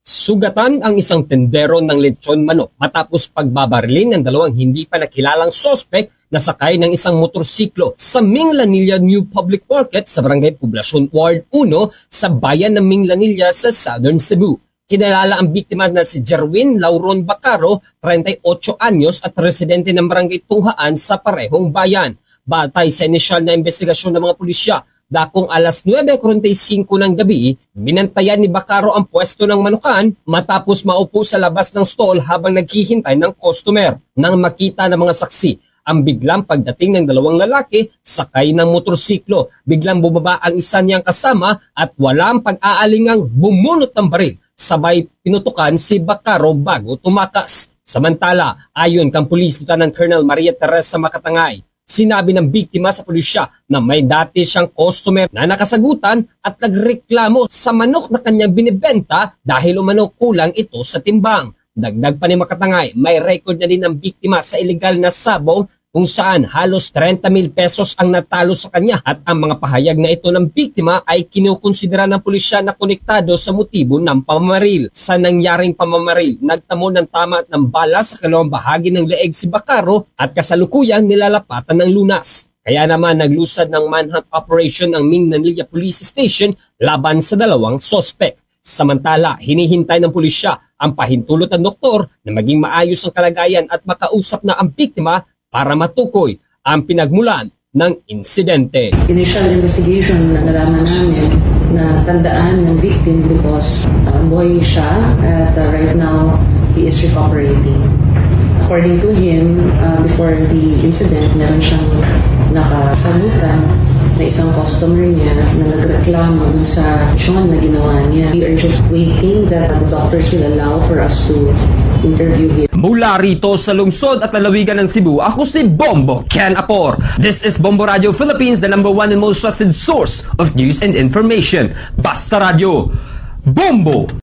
Sugatan ang isang tendero ng lechon manok matapos pagbabarilin ng dalawang hindi pa nakilalang sospek na sakay ng isang motorsiklo sa Minglanilla New Public Market sa Barangay Poblacion Ward 1 sa bayan ng Minglanilla sa Southern Cebu. Kinalala ang biktima na si Jerwin Lauron Bacaro, 38 anyos at residente ng Barangay Tunghaan sa parehong bayan. Batay sa inisyal na investigasyon ng mga pulisya, dakong alas 9:45 ng gabi, binantayan ni Bacaro ang pwesto ng manukan matapos maupo sa labas ng stall habang naghihintay ng customer. Nang makita ng mga saksi ang biglang pagdating ng dalawang lalaki sakay ng motorsiklo, biglang bumaba ang isa niyang kasama at walang pag-aalingang bumunot ng baril. Sabay pinutukan si Bacaro bago tumakas. Samantala, ayon kang Police Lieutenant Colonel Maria Teresa Makatangay, sinabi ng biktima sa pulisya na may dati siyang customer na nakasagutan at nagreklamo sa manok na kanyang binibenta dahil umano kulang ito sa timbang. Dagdag pa ni Makatangay, may record na din ang biktima sa illegal na sabong kung saan halos 30,000 pesos ang natalo sa kanya at ang mga pahayag na ito ng biktima ay kinukonsidera ng pulisya na konektado sa motibo ng pamamaril. Sa nangyaring pamamaril, nagtamo ng tama ng bala sa kalawang bahagi ng leeg si Bacaro at kasalukuyang nilalapatan ng lunas. Kaya naman naglusad ng manhunt operation ang Minglanilla Police Station laban sa dalawang sospek. Samantala, hinihintay ng pulisya ang pahintulot ng doktor na maging maayos ang kalagayan at makausap na ang biktima para matukoy ang pinagmulan ng insidente. Initial investigation na nalaman namin na tandaan ng victim because boy siya at right now he is recuperating. According to him, before the incident, meron siyang nakasagutan na isang customer niya na nagreklamo dun sa aksyon na ginawa niya. We are just waiting that the doctors will allow for us to interview him. Mula rito sa lungsod at lalawigan ng Cebu, ako si Bombo Ken Apor. This is Bombo Radio Philippines, the #1 and most trusted source of news and information. Basta Radio. Bombo!